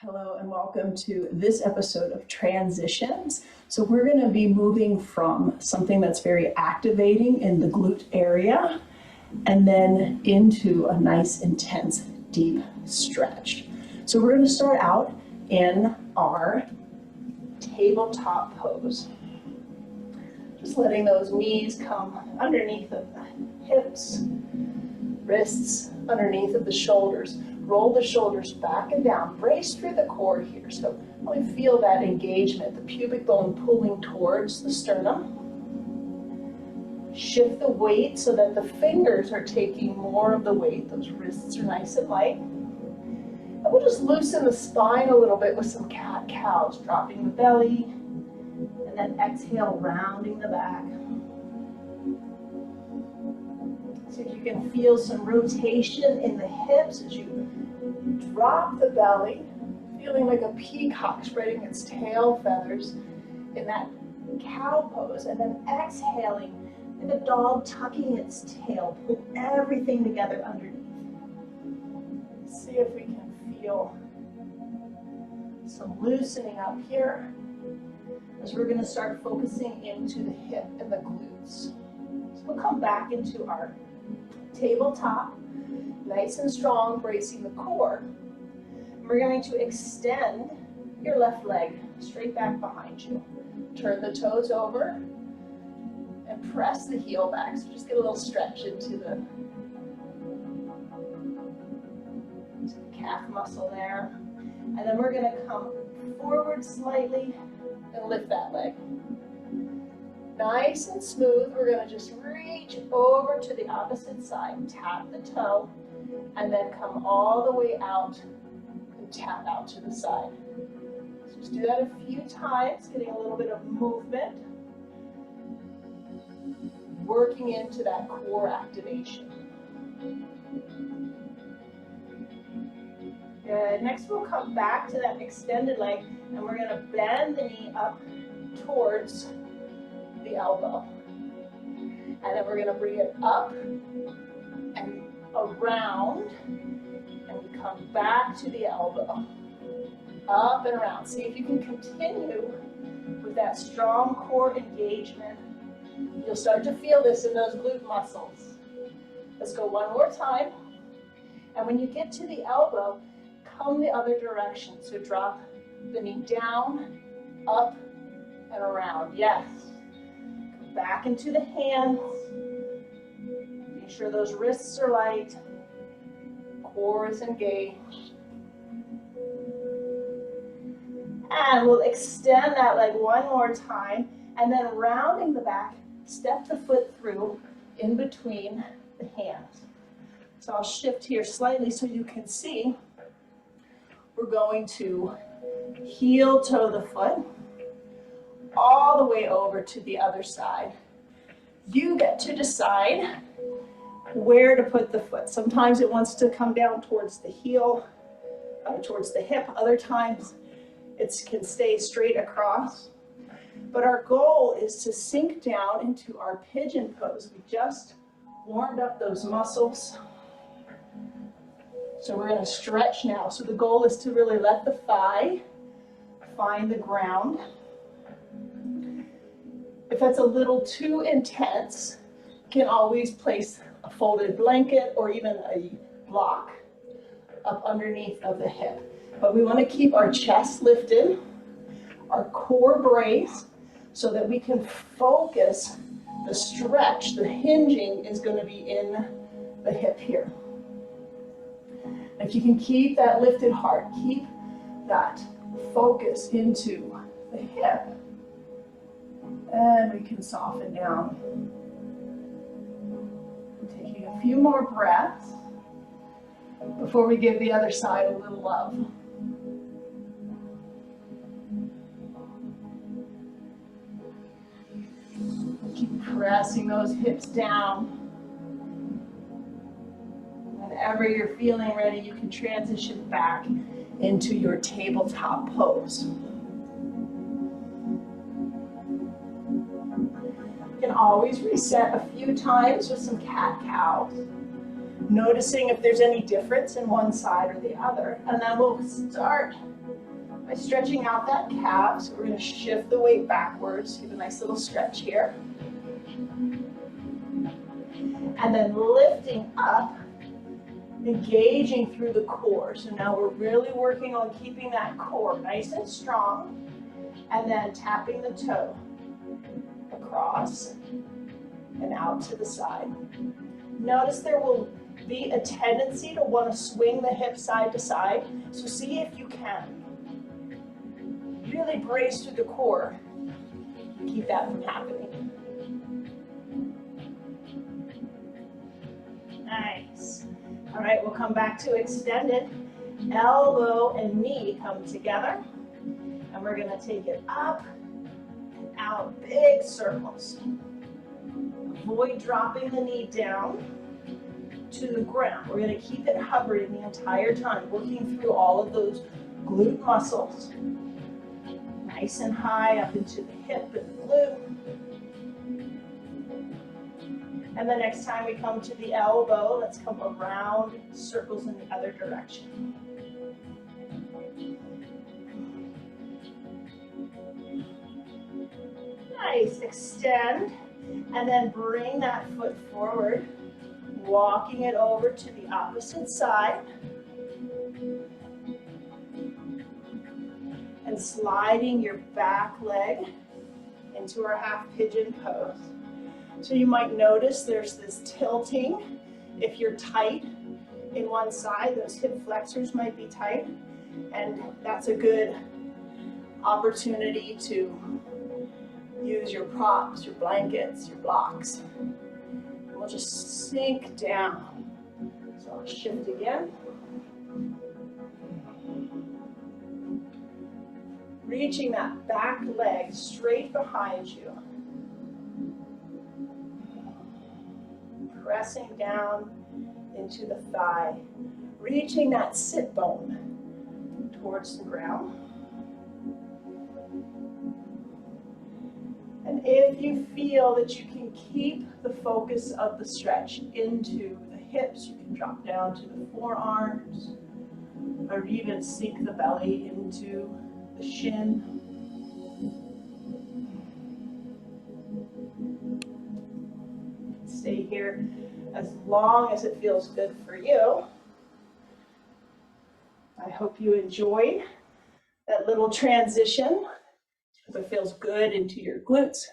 Hello and welcome to this episode of Transitions. So we're going to be moving from something that's very activating in the glute area and then into a nice, intense, deep stretch. So we're going to start out in our tabletop pose. Just letting those knees come underneath of the hips, wrists underneath of the shoulders. Roll the shoulders back and down. Brace through the core here. So really feel that engagement, the pubic bone pulling towards the sternum. Shift the weight so that the fingers are taking more of the weight. Those wrists are nice and light. And we'll just loosen the spine a little bit with some cat-cows, dropping the belly, and then exhale, rounding the back. See if you can feel some rotation in the hips as you drop the belly, feeling like a peacock spreading its tail feathers in that cow pose, and then exhaling like a dog tucking its tail. Pull everything together underneath. See if we can feel some loosening up here as we're going to start focusing into the hip and the glutes. So we'll come back into our tabletop, nice and strong, bracing the core. We're going to extend your left leg straight back behind you. Turn the toes over and press the heel back. So just get a little stretch into the calf muscle there. And then we're going to come forward slightly and lift that leg. Nice and smooth, we're going to just reach over to the opposite side, tap the toe, and then come all the way out and tap out to the side. So just do that a few times, getting a little bit of movement, working into that core activation. Good. Next we'll come back to that extended leg, and we're going to bend the knee up towards the elbow. And then we're going to bring it up and around, and we come back to the elbow. Up and around. See if you can continue with that strong core engagement. You'll start to feel this in those glute muscles. Let's go one more time. And when you get to the elbow, come the other direction. So drop the knee down, up, and around. Yes. Back into the hands. Make sure those wrists are light. Core is engaged. And we'll extend that leg one more time. And then rounding the back, step the foot through in between the hands. So I'll shift here slightly so you can see. We're going to heel toe the foot all the way over to the other side. You get to decide where to put the foot. Sometimes it wants to come down towards the heel, towards the hip. Other times it can stay straight across. But our goal is to sink down into our pigeon pose. We just warmed up those muscles. So we're going to stretch now. So the goal is to really let the thigh find the ground. If that's a little too intense, you can always place a folded blanket or even a block up underneath of the hip. But we want to keep our chest lifted, our core braced, so that we can focus the stretch. The hinging is going to be in the hip here. If you can keep that lifted heart, keep that focus into the hip, and we can soften down. Taking a few more breaths before we give the other side a little love. Keep pressing those hips down. Whenever you're feeling ready, you can transition back into your tabletop pose. You can always reset a few times with some cat-cows, noticing if there's any difference in one side or the other. And then we'll start by stretching out that calf. So we're going to shift the weight backwards, give a nice little stretch here. And then lifting up, engaging through the core. So now we're really working on keeping that core nice and strong. And then tapping the toe across and out to the side. Notice there will be a tendency to want to swing the hips side to side. So see if you can really brace through the core. Keep that from happening. Nice. All right, we'll come back to extended. Elbow and knee come together. And we're going to take it up and out, big circles. Avoid dropping the knee down to the ground. We're going to keep it hovering the entire time, working through all of those glute muscles. Nice and high up into the hip and the glute. And the next time we come to the elbow, let's come around, circles in the other direction. Nice, extend, and then bring that foot forward, walking it over to the opposite side, and sliding your back leg into our half pigeon pose. So you might notice there's this tilting. If you're tight in one side, those hip flexors might be tight, and that's a good opportunity to use your props, your blankets, your blocks. And we'll just sink down. So I'll shift again. Reaching that back leg straight behind you. Pressing down into the thigh. Reaching that sit bone towards the ground. And if you feel that you can keep the focus of the stretch into the hips, you can drop down to the forearms, or even sink the belly into the shin. Stay here as long as it feels good for you. I hope you enjoyed that little transition. It feels good into your glutes.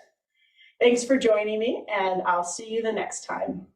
Thanks for joining me, and I'll see you the next time.